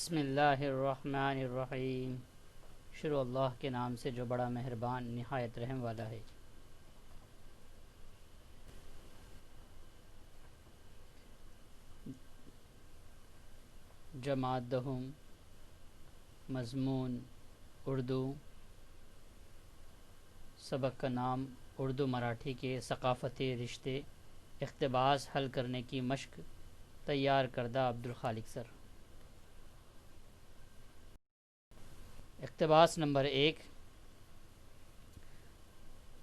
بسم اللہ الرحمن الرحیم۔ شروع اللہ کے نام سے جو بڑا مہربان نہایت رحم والا ہے۔ جماعت دہم، مضمون اردو، سبق کا نام اردو مراٹھی کے ثقافتی رشتے، اقتباس حل کرنے کی مشق، تیار کردہ عبدالخالق سر۔ اقتباس نمبر 1،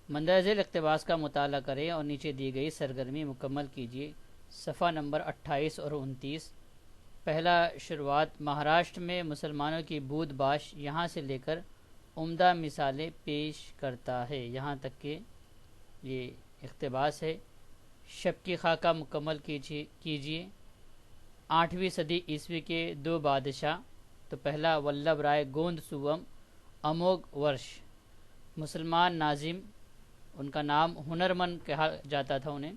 مندرجہ ذیل اقتباس کا مطالعہ کریں اور نیچے دی گئی سرگرمی مکمل کیجیے۔ صفحہ نمبر 28 اور 29۔ پہلا، شروعات مہاراشٹر میں مسلمانوں کی بود باش یہاں سے لے کر عمدہ مثالیں پیش کرتا ہے، یہاں تک کہ یہ اقتباس ہے۔ شب کی خاکہ مکمل کیجیے۔ 8ویں صدی عیسوی کے دو بادشاہ، تو پہلا ولبھ رائے گوند سوم اموگ ورش، مسلمان ناظم، ان کا نام ہنرمند کہا جاتا تھا انہیں،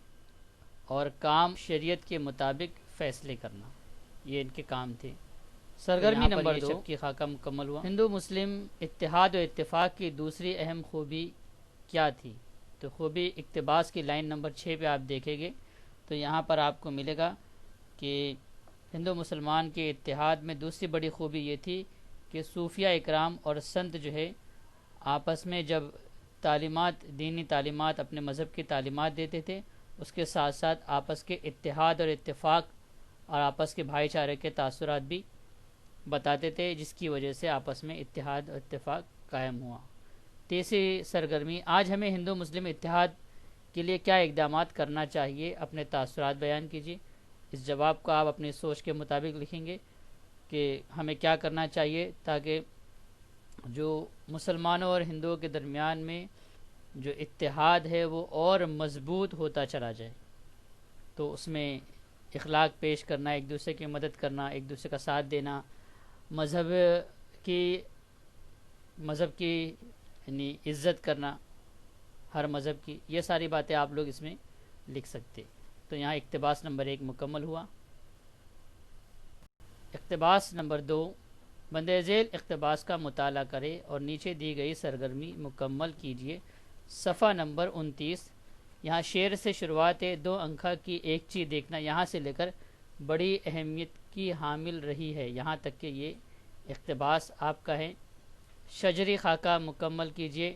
اور کام شریعت کے مطابق فیصلے کرنا، یہ ان کے کام تھے۔ سرگرمی نمبر 2، شب کی خاکہ مکمل ہوا۔ ہندو مسلم اتحاد و اتفاق کی دوسری اہم خوبی کیا تھی؟ تو خوبی اقتباس کی لائن نمبر 6 پہ آپ دیکھیں گے تو یہاں پر آپ کو ملے گا کہ ہندو مسلمان کے اتحاد میں دوسری بڑی خوبی یہ تھی کہ صوفیہ اکرام اور سنت جو ہے آپس میں جب تعلیمات، دینی تعلیمات، اپنے مذہب کی تعلیمات دیتے تھے، اس کے ساتھ ساتھ آپس کے اتحاد اور اتفاق اور آپس کے بھائی چارے کے تاثرات بھی بتاتے تھے، جس کی وجہ سے آپس میں اتحاد اور اتفاق قائم ہوا۔ تیسری سرگرمی، آج ہمیں ہندو مسلم اتحاد کے لیے کیا اقدامات کرنا چاہیے، اپنے تاثرات بیان کیجیے۔ اس جواب کو آپ اپنی سوچ کے مطابق لکھیں گے کہ ہمیں کیا کرنا چاہیے تاکہ جو مسلمانوں اور ہندوؤں کے درمیان میں جو اتحاد ہے وہ اور مضبوط ہوتا چلا جائے۔ تو اس میں اخلاق پیش کرنا، ایک دوسرے کی مدد کرنا، ایک دوسرے کا ساتھ دینا، مذہب کی یعنی عزت کرنا، ہر مذہب کی، یہ ساری باتیں آپ لوگ اس میں لکھ سکتے۔ تو یہاں اقتباس نمبر 1 مکمل ہوا۔ اقتباس نمبر 2، مندرجہ ذیل اقتباس کا مطالعہ کریں اور نیچے دی گئی سرگرمی مکمل کیجیے۔ صفحہ نمبر 29۔ یہاں شعر سے شروعات ہے، دو انکھا کی ایک چیز دیکھنا، یہاں سے لے کر بڑی اہمیت کی حامل رہی ہے، یہاں تک کہ یہ اقتباس آپ کا ہے۔ شجری خاکہ مکمل کیجیے۔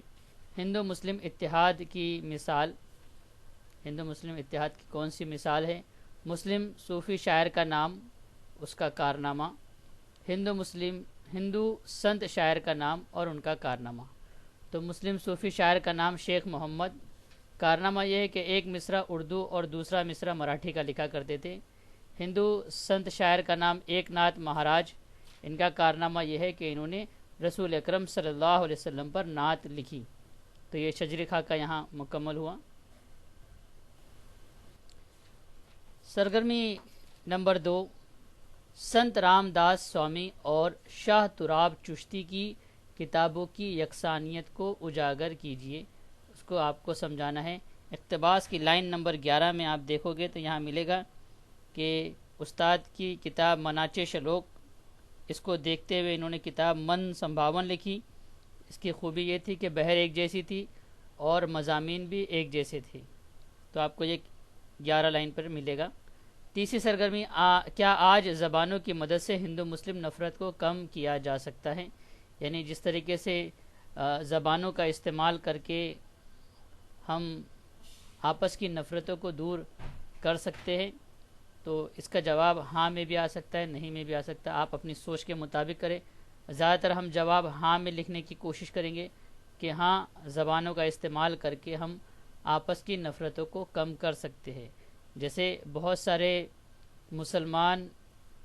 ہندو مسلم اتحاد کی مثال، ہندو مسلم اتحاد کی کون سی مثال ہے؟ مسلم صوفی شاعر کا نام، اس کا کارنامہ، ہندو سنت شاعر کا نام اور ان کا کارنامہ۔ تو مسلم صوفی شاعر کا نام شیخ محمد، کارنامہ یہ ہے کہ ایک مصرع اردو اور دوسرا مصرع مراٹھی کا لکھا کرتے تھے۔ ہندو سنت شاعر کا نام ایک ناتھ مہاراج، ان کا کارنامہ یہ ہے کہ انہوں نے رسول اکرم صلی اللہ علیہ وسلم پر نعت لکھی۔ تو یہ شجری خاکہ یہاں مکمل ہوا۔ سرگرمی نمبر 2، سنت رام داس سوامی اور شاہ تراب چشتی کی کتابوں کی یکسانیت کو اجاگر کیجیے، اس کو آپ کو سمجھانا ہے۔ اقتباس کی لائن نمبر 11 میں آپ دیکھو گے تو یہاں ملے گا کہ استاد کی کتاب مناچے شلوک، اس کو دیکھتے ہوئے انہوں نے کتاب من سمبھاون لکھی۔ اس کی خوبی یہ تھی کہ بحر ایک جیسی تھی اور مضامین بھی ایک جیسے تھے۔ تو آپ کو یہ 11 لائن پر ملے گا۔ تیسری سرگرمی، کیا آج زبانوں کی مدد سے ہندو مسلم نفرت کو کم کیا جا سکتا ہے؟ یعنی جس طریقے سے زبانوں کا استعمال کر کے ہم آپس کی نفرتوں کو دور کر سکتے ہیں، تو اس کا جواب ہاں میں بھی آ سکتا ہے، نہیں میں بھی آ سکتا ہے، آپ اپنی سوچ کے مطابق کریں۔ زیادہ تر ہم جواب ہاں میں لکھنے کی کوشش کریں گے کہ ہاں زبانوں کا استعمال کر کے ہم آپس کی نفرتوں کو کم کر سکتے ہیں۔ جیسے بہت سارے مسلمان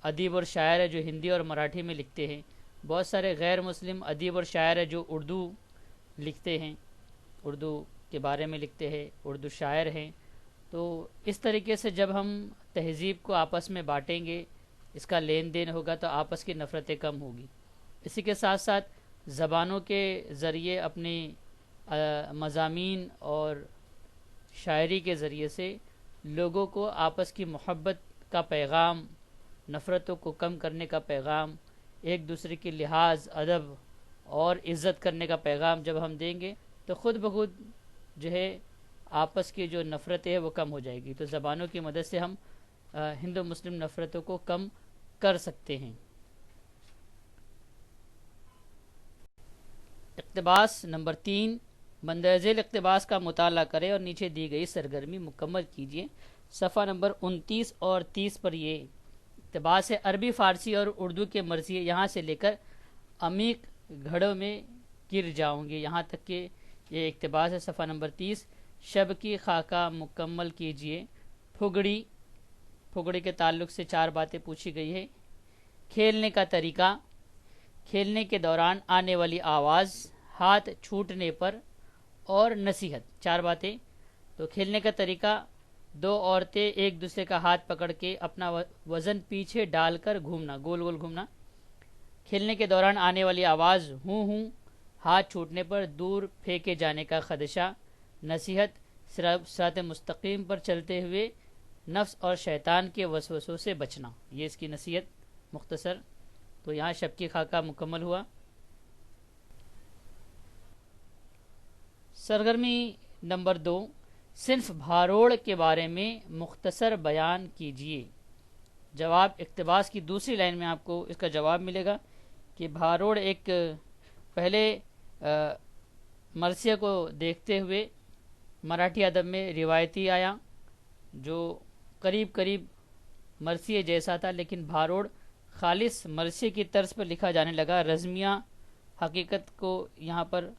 ادیب اور شاعر ہیں جو ہندی اور مراٹھی میں لکھتے ہیں، بہت سارے غیر مسلم ادیب اور شاعر ہیں جو اردو لکھتے ہیں، اردو کے بارے میں لکھتے ہیں، اردو شاعر ہیں۔ تو اس طریقے سے جب ہم تہذیب کو آپس میں بانٹیں گے، اس کا لین دین ہوگا تو آپس کی نفرتیں کم ہوگی۔ اسی کے ساتھ ساتھ زبانوں کے ذریعے اپنی مضامین اور شاعری کے ذریعے سے لوگوں کو آپس کی محبت کا پیغام، نفرتوں کو کم کرنے کا پیغام، ایک دوسرے کے لحاظ ادب اور عزت کرنے کا پیغام جب ہم دیں گے تو خود بخود جو ہے آپس کی جو نفرتیں ہیں وہ کم ہو جائے گی. تو زبانوں کی مدد سے ہم ہندو مسلم نفرتوں کو کم کر سکتے ہیں. اقتباس نمبر 3. مندرجہ ذیل اقتباس کا مطالعہ کریں اور نیچے دی گئی سرگرمی مکمل کیجیے. صفحہ نمبر 29 اور 30 پر یہ اقتباس ہے. عربی، فارسی اور اردو کے مرثیے یہاں سے لے کر عمیق گھڑوں میں گر جاؤں گے، یہاں تک کہ یہ اقتباس ہے. صفحہ نمبر 30. شب کی خاکہ مکمل کیجیے. پھگڑی کے تعلق سے 4 باتیں پوچھی گئی ہے. کھیلنے کا طریقہ، کھیلنے کے دوران آنے والی آواز، ہاتھ چھوٹنے پر اور نصیحت. 4 باتیں. تو کھیلنے کا طریقہ، 2 عورتیں ایک دوسرے کا ہاتھ پکڑ کے اپنا وزن پیچھے ڈال کر گھومنا، گول گول گھومنا. کھیلنے کے دوران آنے والی آواز ہوں ہوں، ہاتھ چھوٹنے پر دور پھینکے جانے کا خدشہ. نصیحت، صراط مستقیم پر چلتے ہوئے نفس اور شیطان کے وسوسوں سے بچنا. یہ اس کی نصیحت مختصر. تو یہاں شب کی خاکہ مکمل ہوا. سرگرمی نمبر 2. صنف بھاروڑ کے بارے میں مختصر بیان کیجیے. جواب، اقتباس کی دوسری لائن میں آپ کو اس کا جواب ملے گا کہ بھاروڑ ایک پہلے مرثیہ کو دیکھتے ہوئے مراٹھی ادب میں روایتی آیا جو قریب قریب مرثیے جیسا تھا، لیکن بھاروڑ خالص مرثیے کی طرز پر لکھا جانے لگا. رزمیہ حقیقت کو یہاں پر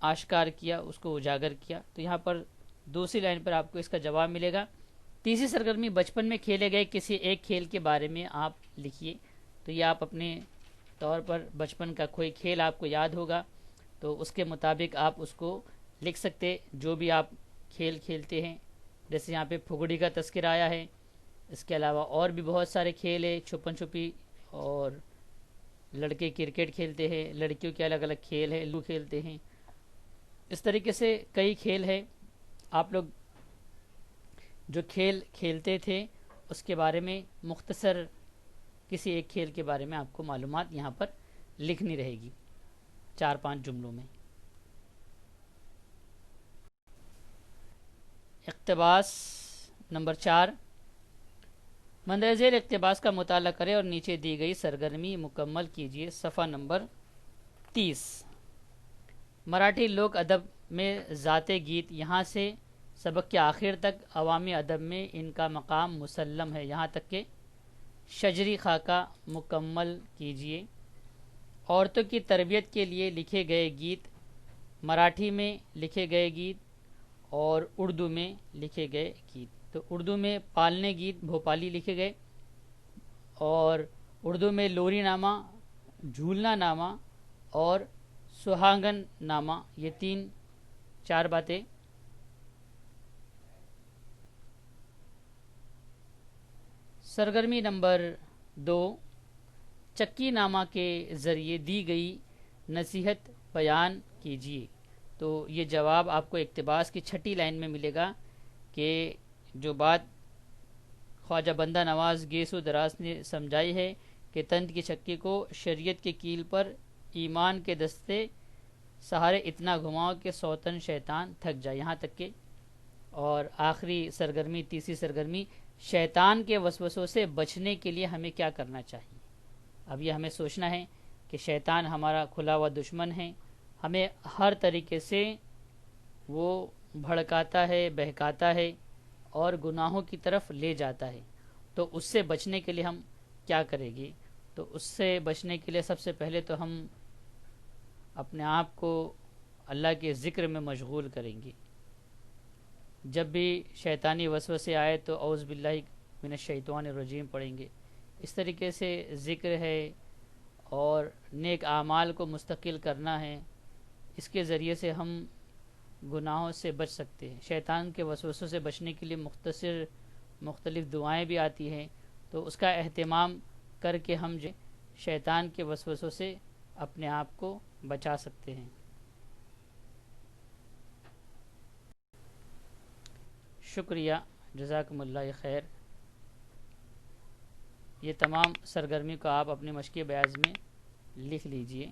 آشکار کیا، اس کو اجاگر کیا. تو یہاں پر دوسری لائن پر آپ کو اس کا جواب ملے گا. تیسری سرگرمی، بچپن میں کھیلے گئے کسی ایک کھیل کے بارے میں آپ لکھیے. تو یہ آپ اپنے طور پر بچپن کا کوئی کھیل آپ کو یاد ہوگا تو اس کے مطابق آپ اس کو لکھ سکتے، جو بھی آپ کھیل کھیلتے ہیں. جیسے یہاں پہ پھگڑی کا تذکرہ آیا ہے. اس کے علاوہ اور بھی بہت سارے کھیل ہیں، چھپن چھپی، اور لڑکے کرکٹ کھیلتے ہیں، لڑکیوں کے الگ الگ کھیل ہیں، لو کھیلتے ہیں. اس طریقے سے کئی کھیل ہیں. آپ لوگ جو کھیل کھیلتے تھے اس کے بارے میں مختصر کسی ایک کھیل کے بارے میں آپ کو معلومات یہاں پر لکھنی رہے گی 4-5 جملوں میں. اقتباس نمبر 4. مندرجہ ذیل اقتباس کا مطالعہ کریں اور نیچے دی گئی سرگرمی مکمل کیجیے. صفحہ نمبر 30. مراٹھی لوک ادب میں ذات گیت یہاں سے سبق کے آخر تک عوامی ادب میں ان کا مقام مسلم ہے، یہاں تک کہ شجری خاکہ مکمل کیجیے. عورتوں کی تربیت کے لیے لکھے گئے گیت، مراٹھی میں لکھے گئے گیت اور اردو میں لکھے گئے گیت. تو اردو میں پالنے گیت بھوپالی لکھے گئے، اور اردو میں لوری نامہ، جھولنا نامہ اور سہاگن نامہ. یہ 4 باتیں. سرگرمی نمبر 2. چکی نامہ کے ذریعے دی گئی نصیحت بیان کیجیے. تو یہ جواب آپ کو اقتباس کی 6 لائن میں ملے گا کہ جو بات خواجہ بندہ نواز گیسو دراز نے سمجھائی ہے کہ تند کی چکی کو شریعت کے کیل پر ایمان کے دستے سہارے اتنا گھماؤ کہ سوتن شیطان تھک جائے، یہاں تک کہ. اور آخری سرگرمی، تیسری سرگرمی، شیطان کے وسوسوں سے بچنے کے لیے ہمیں کیا کرنا چاہیے. اب یہ ہمیں سوچنا ہے کہ شیطان ہمارا کھلا ہوا دشمن ہے، ہمیں ہر طریقے سے وہ بھڑکاتا ہے، بہکاتا ہے اور گناہوں کی طرف لے جاتا ہے. تو اس سے بچنے کے لیے ہم کیا کریں گے؟ تو اس سے بچنے کے لیے سب سے پہلے تو ہم اپنے آپ کو اللہ کے ذکر میں مشغول کریں گے. جب بھی شیطانی وسوسے آئے تو اعوذ باللہ من الشیطان الرجیم پڑھیں گے. اس طریقے سے ذکر ہے اور نیک اعمال کو مستقل کرنا ہے. اس کے ذریعے سے ہم گناہوں سے بچ سکتے ہیں. شیطان کے وسوسوں سے بچنے کے لیے مختلف دعائیں بھی آتی ہیں، تو اس کا اہتمام کر کے ہم شیطان کے وسوسوں سے اپنے آپ کو بچا سکتے ہیں. شکریہ، جزاکم اللہ خیر. یہ تمام سرگرمی کو آپ اپنے مشقی بیاض میں لکھ لیجئے۔